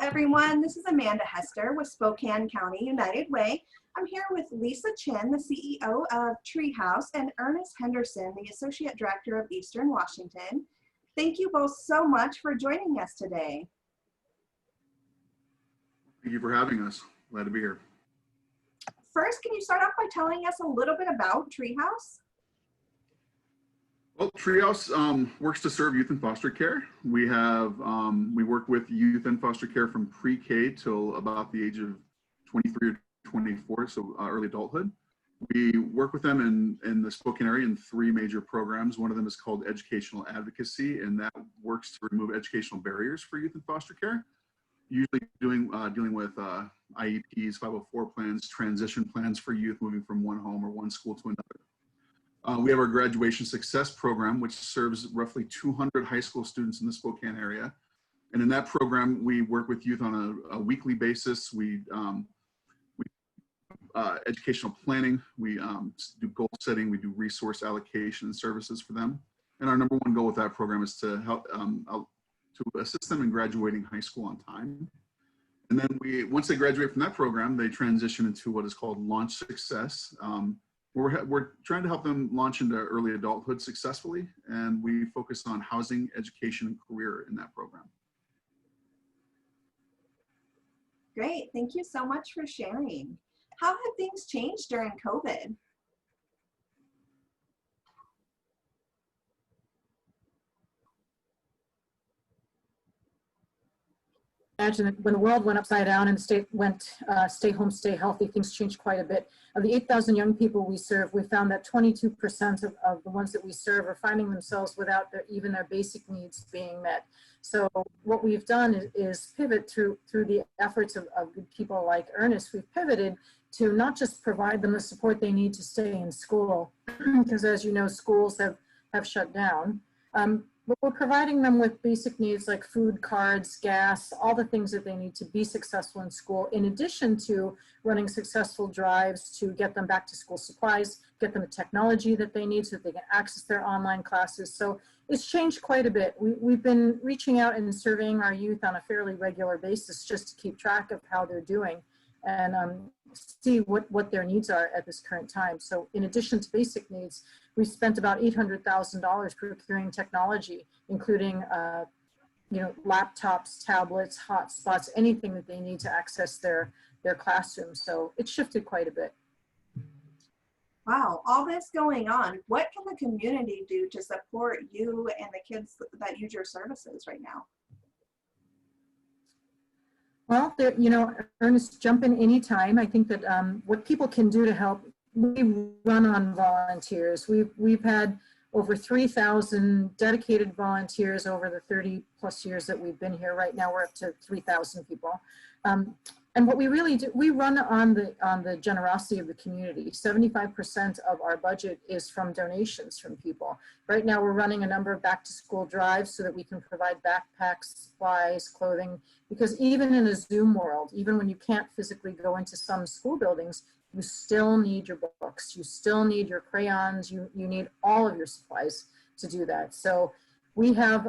Everyone, this is Amanda Hester with Spokane County United Way. I'm here with Lisa Chin, the CEO of Treehouse, and Ernest Henderson, the Associate Director of Eastern Washington. Thank you both so much for joining us today. Thank you for having us. Glad to be here. First, can you start off by telling us a little bit about Treehouse? Well, Treehouse works to serve youth in foster care. We work with youth in foster care from pre-K till about the age of 23 or 24, so early adulthood. We work with them in the Spokane area in three major programs. One of them is called Educational Advocacy, and that works to remove educational barriers for youth in foster care, usually dealing with IEPs, 504 plans, transition plans for youth moving from one home or one school to another. We have our Graduation Success Program, which serves roughly 200 high school students in the Spokane area. And in that program, we work with youth on a weekly basis. We educational planning, we do goal setting, we do resource allocation and services for them. And our number one goal with that program is to help to assist them in graduating high school on time. And then once they graduate from that program, they transition into what is called Launch Success. We're trying to help them launch into early adulthood successfully, and we focus on housing, education, and career in that program. Great, thank you so much for sharing. How have things changed during COVID? Imagine when the world went upside down and stay home, stay healthy, things changed quite a bit. Of the 8,000 young people we serve, we found that 22% of the ones that we serve are finding themselves without even their basic needs being met. So what we've done is pivot through the efforts of good people like Ernest. We've pivoted to not just provide them the support they need to stay in school, because as you know, schools have shut down. But we're providing them with basic needs like food, cards, gas, all the things that they need to be successful in school, in addition to running successful drives to get them back to school supplies, get them the technology that they need so that they can access their online classes. So it's changed quite a bit. We've been reaching out and surveying our youth on a fairly regular basis just to keep track of how they're doing and see what their needs are at this current time. So in addition to basic needs, we spent about $800,000 procuring technology, including laptops, tablets, hotspots, anything that they need to access their classrooms. So it shifted quite a bit. Wow, all this going on, what can the community do to support you and the kids that use your services right now? Well, Ernest, jump in anytime. I think that what people can do to help, we run on volunteers. We've had over 3,000 dedicated volunteers over the 30 plus years that we've been here. Right now we're up to 3,000 people. And what we really do, we run on the generosity of the community. 75% of our budget is from donations from people. Right now we're running a number of back to school drives so that we can provide backpacks, supplies, clothing, because even in a Zoom world, even when you can't physically go into some school buildings, you still need your books, you still need your crayons, you need all of your supplies to do that. So we have,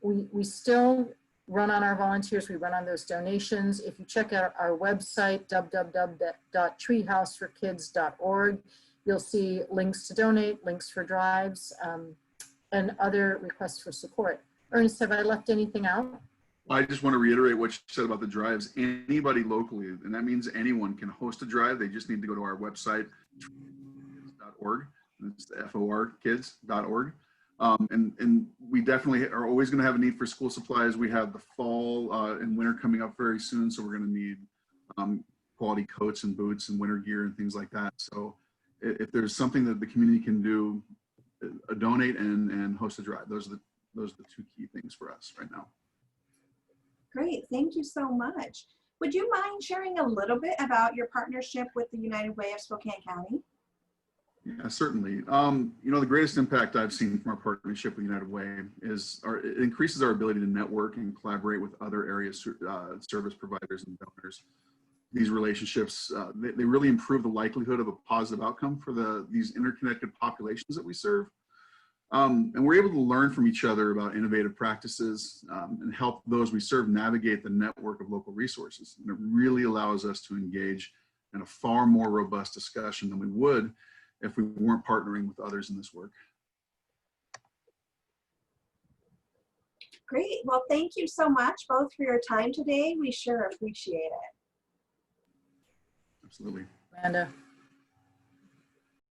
we still run on our volunteers, we run on those donations. If you check out our website, www.treehouseforkids.org, you'll see links to donate, links for drives, and other requests for support. Ernest, have I left anything out? I just want to reiterate what you said about the drives. Anybody locally, and that means anyone, can host a drive. They just need to go to our website, treehouse.org. It's FORkids.org. And we definitely are always going to have a need for school supplies. We have the fall and winter coming up very soon, so we're going to need quality coats and boots and winter gear and things like that. So if there's something that the community can do, donate and host a drive. Those are the two key things for us right now. Great, thank you so much. Would you mind sharing a little bit about your partnership with the United Way of Spokane County? Yeah, certainly. The greatest impact I've seen from our partnership with United Way is it increases our ability to network and collaborate with other area service providers and donors. These relationships, they really improve the likelihood of a positive outcome for these interconnected populations that we serve. And we're able to learn from each other about innovative practices and help those we serve navigate the network of local resources. And it really allows us to engage in a far more robust discussion than we would if we weren't partnering with others in this work. Great. Well, thank you so much both for your time today. We sure appreciate it. Absolutely. Amanda.